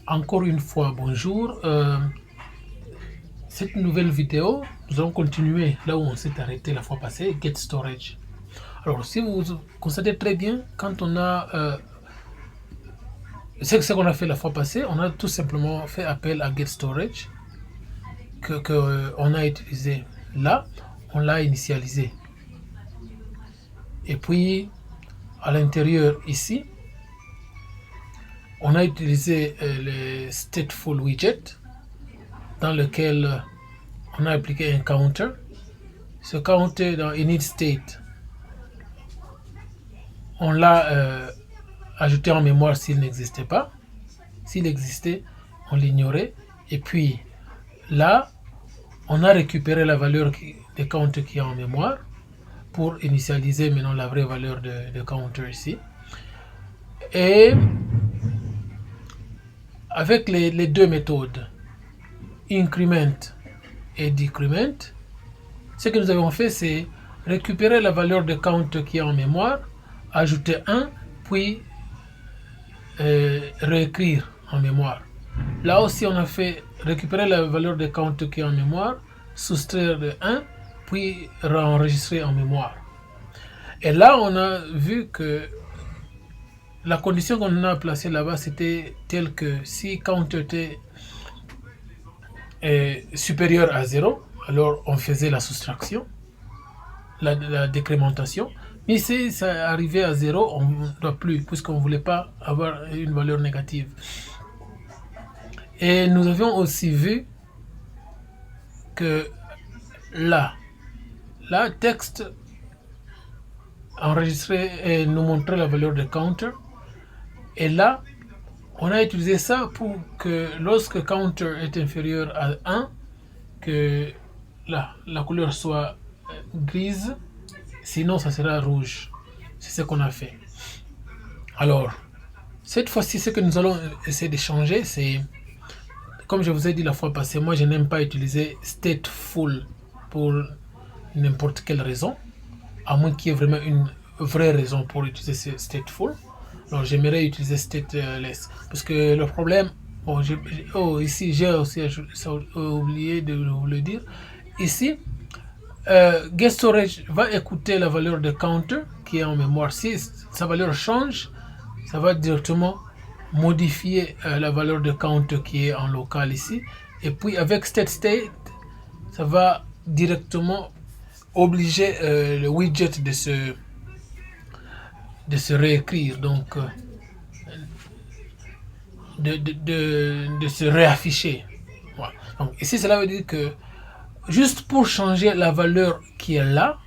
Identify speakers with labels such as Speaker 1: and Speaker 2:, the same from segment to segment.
Speaker 1: Encore une fois, bonjour. Cette nouvelle vidéo, nous allons continuer là où on s'est arrêté la fois passée, Get Storage. Alors, si vous constatez très bien, quand on a ce qu'on a fait la fois passée, on a tout simplement fait appel à Get Storage que on a utilisé là, on l'a initialisé. Et puis, à l'intérieur ici, on a utilisé le stateful widget dans lequel on a appliqué un counter. Ce counter dans init state, on l'a ajouté en mémoire s'il n'existait pas. S'il existait, on l'ignorait. Et puis là, on a récupéré la valeur de counter qui est en mémoire pour initialiser maintenant la vraie valeur de counter ici. Et avec les deux méthodes, increment et decrement, ce que nous avons fait, c'est récupérer la valeur de counter qui est en mémoire, ajouter 1, puis réécrire en mémoire. Là aussi, on a fait récupérer la valeur de counter qui est en mémoire, soustraire de 1, puis réenregistrer en mémoire. Et là, on a vu que la condition qu'on a placée là-bas, c'était telle que si counter était supérieur à 0, alors on faisait la soustraction, la décrémentation. Mais si ça arrivait à 0, on ne doit plus, puisqu'on ne voulait pas avoir une valeur négative. Et nous avions aussi vu que là, texte enregistré et nous montrait la valeur de counter. Et là, on a utilisé ça pour que lorsque counter est inférieur à 1, que là, la couleur soit grise, sinon ça sera rouge. C'est ce qu'on a fait. Alors, cette fois-ci, ce que nous allons essayer de changer, c'est, comme je vous ai dit la fois passée, moi je n'aime pas utiliser stateful pour n'importe quelle raison, à moins qu'il y ait vraiment une vraie raison pour utiliser stateful. Alors j'aimerais utiliser stateless, parce que le problème, ici j'ai aussi oublié de vous le dire, ici Get Storage va écouter la valeur de counter qui est en mémoire. Si sa valeur change, ça va directement modifier la valeur de counter qui est en local ici. Et puis avec state, ça va directement obliger le widget de se réécrire, donc de se réafficher. Voilà. Donc ici, cela veut dire que juste pour changer la valeur qui est là,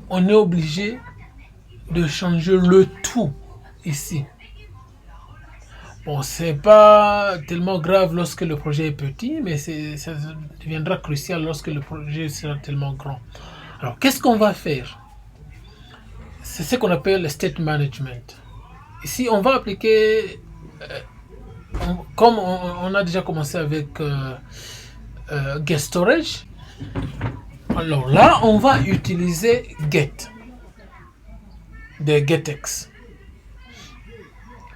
Speaker 1: on est obligé de changer le tout ici. Bon, c'est pas tellement grave lorsque le projet est petit, mais ça deviendra crucial lorsque le projet sera tellement grand. Alors, qu'est-ce qu'on va faire? C'est ce qu'on appelle le state management. Ici, on va appliquer, comme on a déjà commencé avec Get Storage. Alors là, on va utiliser get de getx.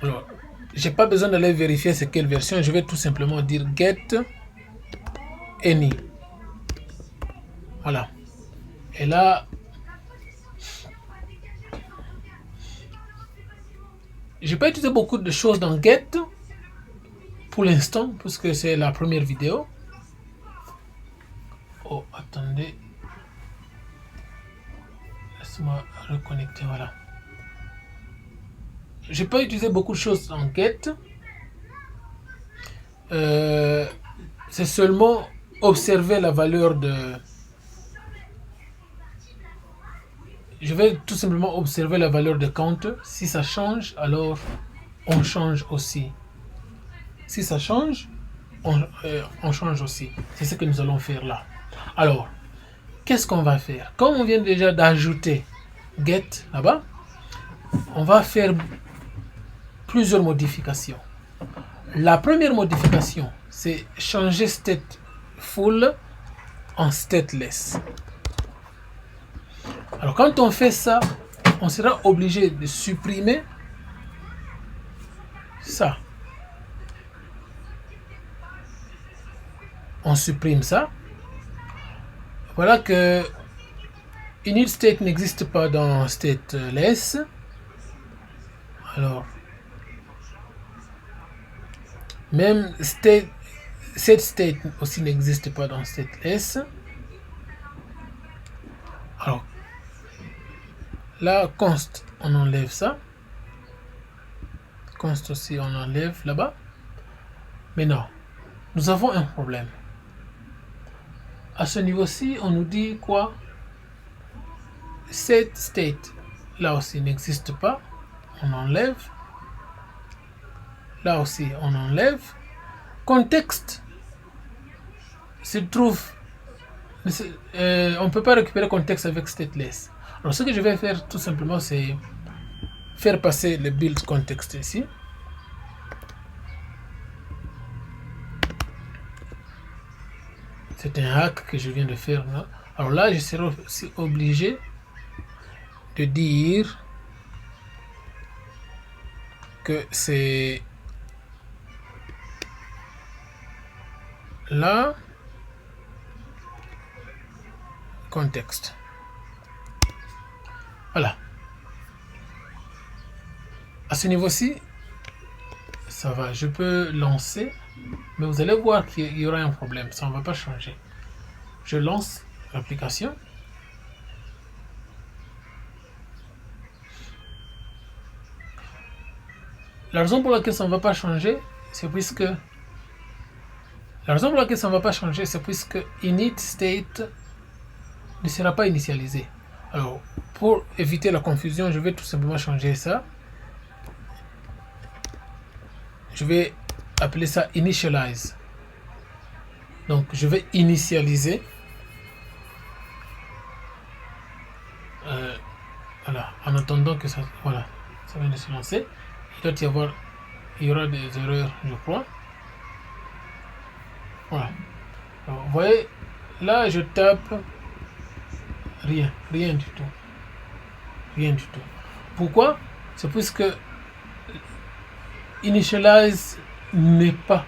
Speaker 1: Alors, j'ai pas besoin d'aller vérifier c'est quelle version, je vais tout simplement dire get any. Voilà. Et là, j'ai pas utilisé beaucoup de choses dans get pour l'instant, puisque c'est la première vidéo. Oh, attendez. Laisse-moi reconnecter, voilà. J'ai pas utilisé beaucoup de choses en get. C'est seulement observer la valeur de... Je vais tout simplement observer la valeur de counter. Si ça change, alors on change aussi. Si ça change, on change aussi. C'est ce que nous allons faire là. Alors, qu'est-ce qu'on va faire? Comme on vient déjà d'ajouter get là-bas, on va faire plusieurs modifications. La première modification, c'est changer stateful en stateless. Alors quand on fait ça, on sera obligé de supprimer ça. on supprime ça. Voilà que init state n'existe pas dans stateless. Alors, même set state aussi n'existe pas dans stateless. Alors, là, const, on enlève ça. Const aussi, on enlève là-bas. Mais non, nous avons un problème. À ce niveau-ci, on nous dit quoi? Set state, là aussi, n'existe pas. On enlève. Là aussi, on enlève. Contexte se trouve. On ne peut pas récupérer contexte avec stateless. Alors, ce que je vais faire tout simplement, c'est faire passer le build context ici. C'est un hack que je viens de faire là. Alors là, je serai aussi obligé de dire que c'est là contexte. Voilà. À ce niveau-ci, ça va. Je peux lancer, mais vous allez voir qu'il y aura un problème. Ça ne va pas changer. Je lance l'application. La raison pour laquelle ça ne va pas changer, c'est puisque init state ne sera pas initialisé. Alors, pour éviter la confusion, je vais tout simplement changer ça. Je vais appeler ça initialize. Donc, je vais initialiser. Voilà, en attendant que ça, voilà, ça vient de se lancer. Il y aura des erreurs, je crois. Voilà. Alors, vous voyez, là, je tape rien du tout. Rien du tout. Pourquoi? C'est puisque initialize n'est pas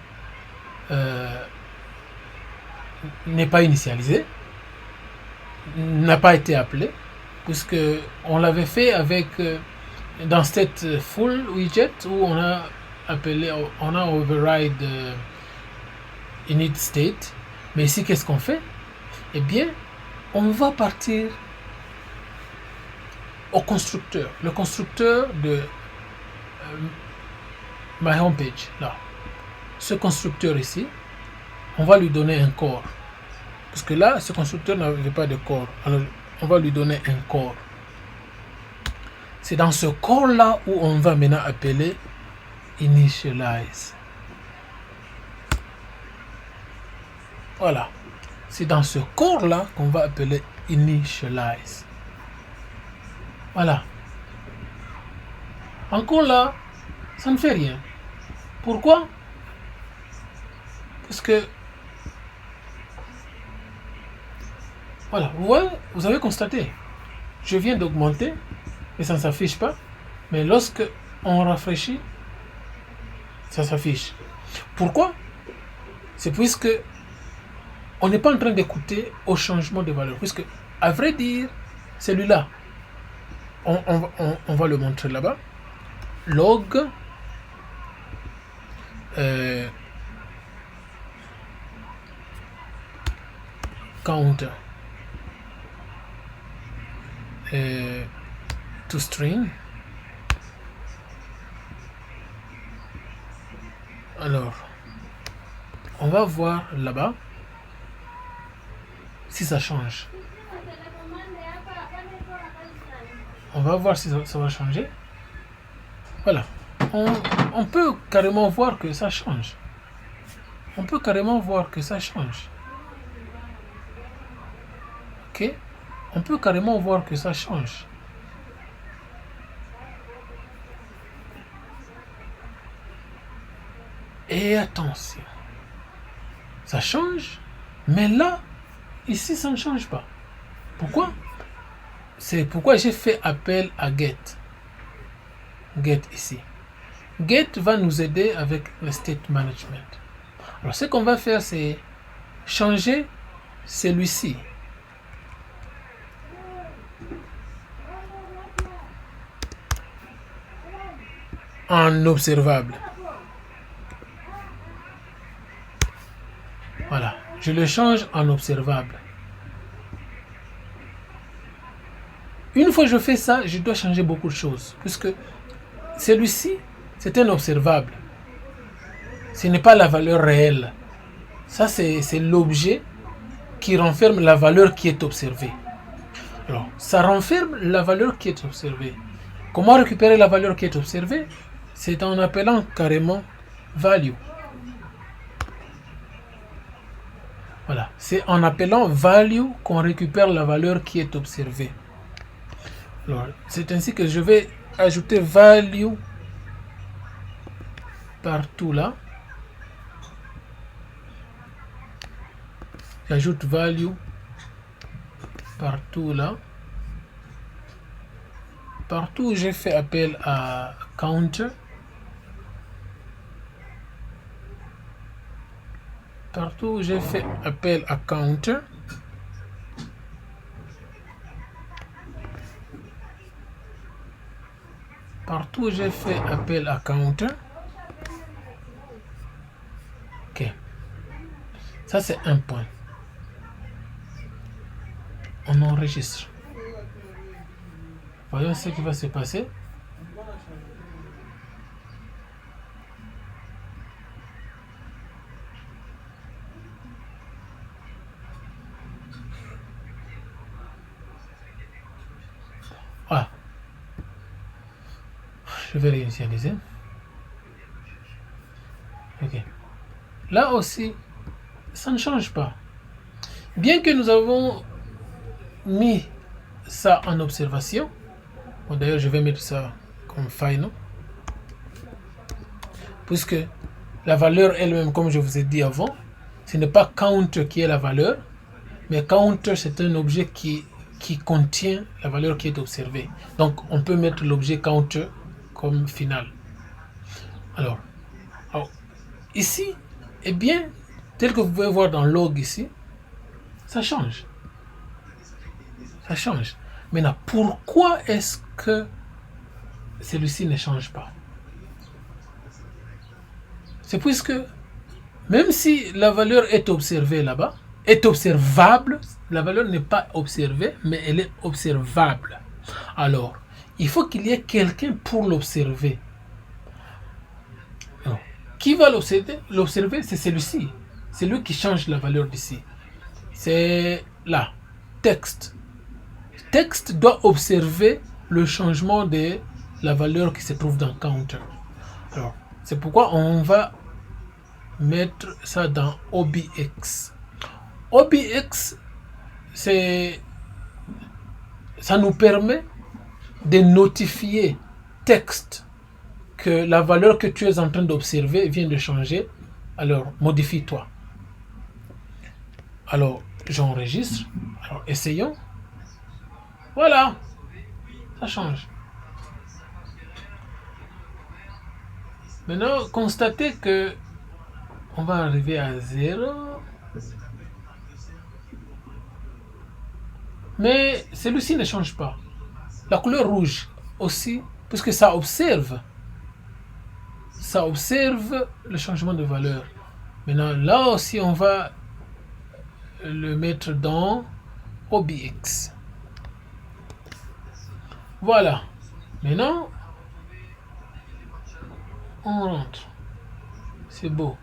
Speaker 1: initialisé, n'a pas été appelé, puisque on l'avait fait avec dans cette full widget où on a override init state. Mais ici, qu'est-ce qu'on fait? Eh bien, on va partir au constructeur, le constructeur de my homepage, là. Ce constructeur ici, on va lui donner un corps. Parce que là, ce constructeur n'avait pas de corps. Alors, on va lui donner un corps. C'est dans ce corps-là où on va maintenant appeler initialize. Voilà. C'est dans ce corps-là qu'on va appeler initialize. Voilà. Encore là, ça ne fait rien. Pourquoi? Parce que, voilà, vous avez constaté, je viens d'augmenter, mais ça ne s'affiche pas. Mais lorsque on rafraîchit, ça s'affiche. Pourquoi? C'est puisque on n'est pas en train d'écouter au changement de valeur. Puisque, à vrai dire, celui-là, on va le montrer là-bas. Log counter to string. Alors, on va voir là-bas si ça change. On va voir si ça va changer. Voilà. On peut carrément voir que ça change. On peut carrément voir que ça change. Ok? On peut carrément voir que ça change. Et attention. Ça change, mais là, ici, ça ne change pas. Pourquoi? C'est pourquoi j'ai fait appel à get. Get ici. Get va nous aider avec le state management. Alors, ce qu'on va faire, c'est changer celui-ci en observable. Voilà, je le change en observable. Une fois que je fais ça, je dois changer beaucoup de choses, puisque celui-ci, c'est un observable. Ce n'est pas la valeur réelle. Ça, c'est l'objet qui renferme la valeur qui est observée. Alors, ça renferme la valeur qui est observée. Comment récupérer la valeur qui est observée? C'est en appelant carrément value. Voilà, c'est en appelant value qu'on récupère la valeur qui est observée. Alors, c'est ainsi que je vais ajouter value partout là. J'ajoute value partout là. Partout où j'ai fait appel à counter. Partout où j'ai fait appel à counter. Partout où j'ai fait appel à counter. Ok. Ça, c'est un point. On enregistre. Voyons ce qui va se passer. Voilà. Je vais réinitialiser. Ok. Là aussi, ça ne change pas. Bien que nous avons mis ça en observation. Bon, d'ailleurs, je vais mettre ça comme final. Puisque la valeur elle-même, comme je vous ai dit avant, ce n'est pas counter qui est la valeur, mais counter, c'est un objet qui contient la valeur qui est observée. Donc, on peut mettre l'objet counter comme final. Alors, ici, eh bien, tel que vous pouvez voir dans log ici, ça change. Ça change. Maintenant, pourquoi est-ce que celui-ci ne change pas? C'est puisque, même si la valeur est observée là-bas, est observable, la valeur n'est pas observée, mais elle est observable. Alors, il faut qu'il y ait quelqu'un pour l'observer. Qui va l'observer? C'est celui-ci. C'est lui qui change la valeur d'ici. C'est là. Texte. Texte doit observer le changement de la valeur qui se trouve dans counter. Alors, c'est pourquoi on va mettre ça dans OBX. OBX, ça nous permet de notifier texte que la valeur que tu es en train d'observer vient de changer. Alors, modifie-toi. Alors, j'enregistre. Alors, essayons. Voilà. Ça change. Maintenant, constatez que on va arriver à 0. Mais celui-ci ne change pas. La couleur rouge aussi, puisque ça observe le changement de valeur. Maintenant, là aussi, on va le mettre dans OBX. Voilà. Maintenant, on rentre. C'est beau.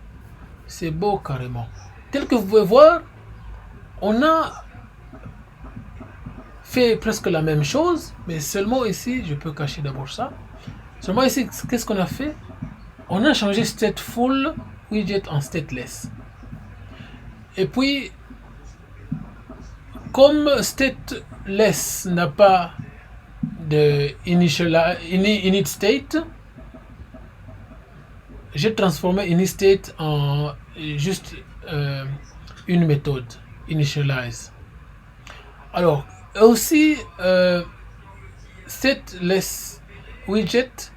Speaker 1: C'est beau carrément. Tel que vous pouvez voir, on a fait presque la même chose, mais seulement ici, je peux cacher d'abord ça. Seulement ici, qu'est-ce qu'on a fait? On a changé stateful widget en stateless. Et puis, comme stateless n'a pas de init state, j'ai transformé init state en juste une méthode, initialize. Alors, aussi, stateless widget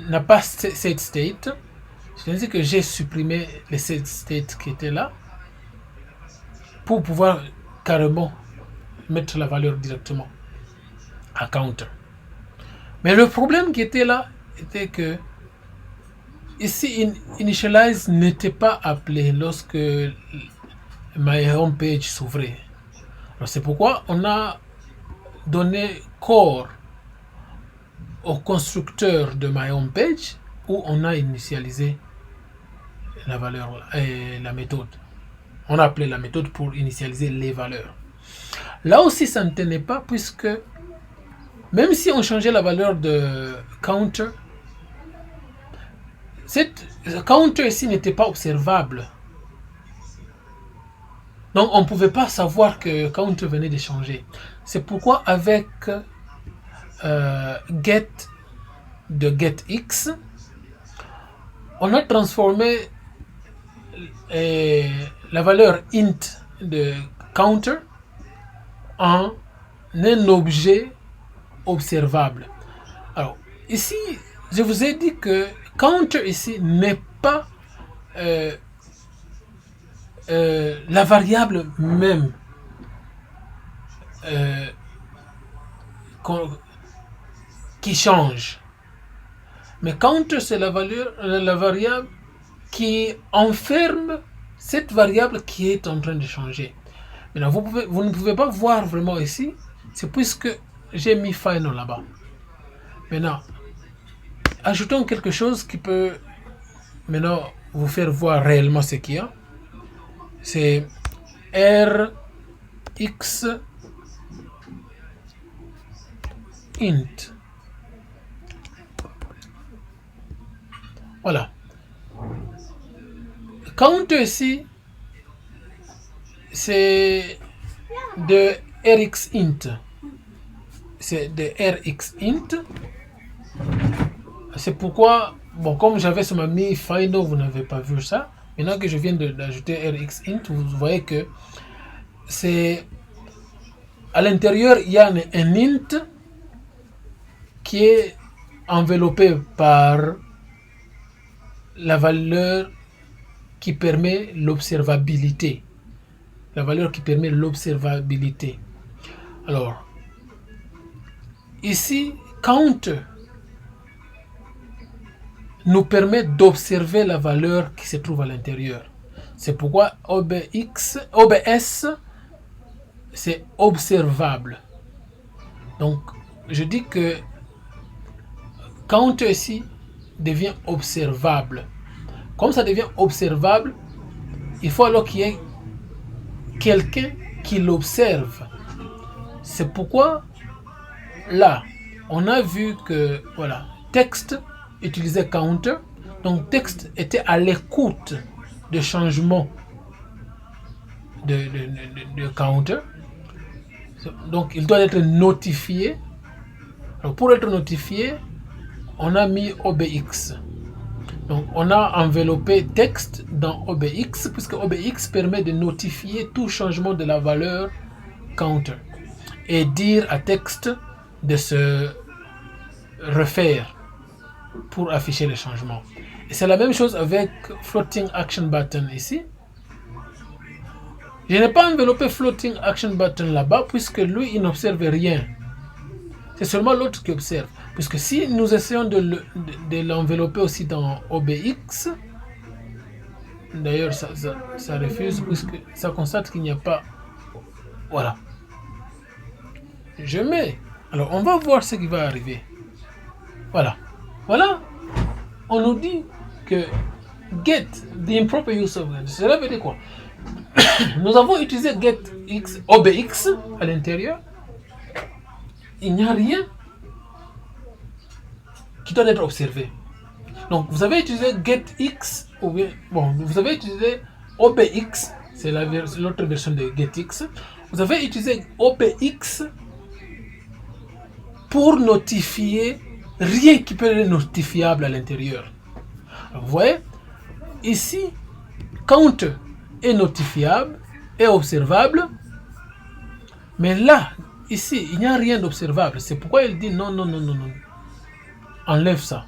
Speaker 1: n'a pas set state. C'est-à-dire que j'ai supprimé les set state qui étaient là. pour pouvoir carrément mettre la valeur directement à counter. Mais le problème qui était là était que ici initialize n'était pas appelé lorsque my home page s'ouvrait. C'est pourquoi on a donné corps au constructeur de my home page où on a initialisé la valeur et la méthode. On a appelé la méthode pour initialiser les valeurs. Là aussi, ça ne tenait pas puisque même si on changeait la valeur de counter, cette counter ici n'était pas observable. Donc on ne pouvait pas savoir que counter venait de changer. C'est pourquoi avec get de getX, on a transformé la valeur int de counter en un objet observable. Alors ici, je vous ai dit que counter ici n'est pas la variable même qui change. Mais counter, c'est la variable qui enferme cette variable qui est en train de changer. Maintenant, vous ne pouvez pas voir vraiment ici, c'est puisque j'ai mis final là-bas. Maintenant, ajoutons quelque chose qui peut maintenant vous faire voir réellement ce qu'il y a. C'est rx int. Voilà. Counter ici, c'est de rx int. C'est de rx int. C'est pourquoi, bon, comme j'avais sur ma mi final, vous n'avez pas vu ça. Maintenant que je viens d'ajouter rx int, vous voyez que c'est à l'intérieur, il y a un int qui est enveloppé par la valeur qui permet l'observabilité. La valeur qui permet l'observabilité. Alors, ici, counter nous permet d'observer la valeur qui se trouve à l'intérieur. C'est pourquoi OBS, c'est observable. Donc, je dis que counter ici devient observable. Comme ça devient observable, il faut alors qu'il y ait quelqu'un qui l'observe. C'est pourquoi là, on a vu que voilà, texte utilisait counter, donc texte était à l'écoute de changements de counter, donc il doit être notifié. Alors, pour être notifié, on a mis OBX. Donc on a enveloppé texte dans OBX puisque OBX permet de notifier tout changement de la valeur counter et dire à texte de se refaire pour afficher les changements. Et c'est la même chose avec floating action button ici. Je n'ai pas enveloppé floating action button là-bas puisque lui il n'observe rien. C'est seulement l'autre qui observe. Puisque si nous essayons de l'envelopper aussi dans OBX, d'ailleurs ça refuse puisque ça constate qu'il n'y a pas. Voilà. Je mets. Alors on va voir ce qui va arriver. Voilà. Voilà. On nous dit que get the improper use of get. Cela veut dire quoi? Nous avons utilisé getX, OBX à l'intérieur. Il n'y a rien qui doit être observé. Donc vous avez utilisé getX ou bien bon, vous avez utilisé OBX, c'est l'autre version de getX. Vous avez utilisé OBX pour notifier rien qui peut être notifiable à l'intérieur. Vous voyez, ici, counter est notifiable et observable, mais là, ici, il n'y a rien d'observable. C'est pourquoi il dit non, non, non, non, non. Enlève ça.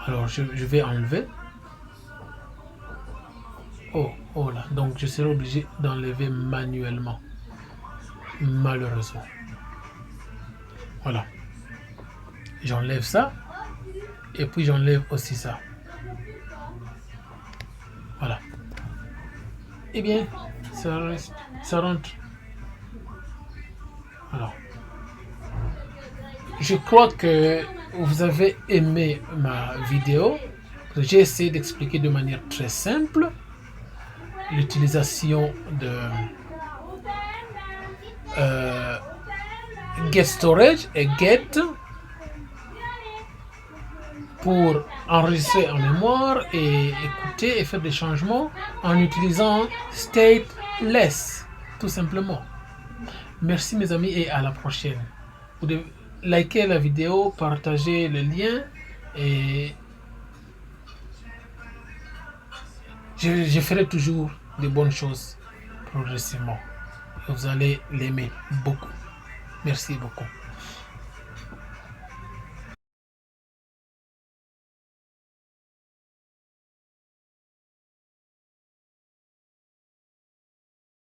Speaker 1: Alors, je vais enlever. Oh. Voilà, donc je serai obligé d'enlever manuellement, malheureusement. Voilà, j'enlève ça et puis j'enlève aussi ça. Voilà. Eh bien, ça rentre. Alors, je crois que vous avez aimé ma vidéo. J'ai essayé d'expliquer de manière très simple l'utilisation de Get Storage et Get pour enregistrer en mémoire et écouter et faire des changements en utilisant Stateless, tout simplement. Merci mes amis et à la prochaine. Vous devez liker la vidéo, partager le lien et je ferai toujours de bonnes choses progressivement. Vous allez l'aimer beaucoup. Merci beaucoup.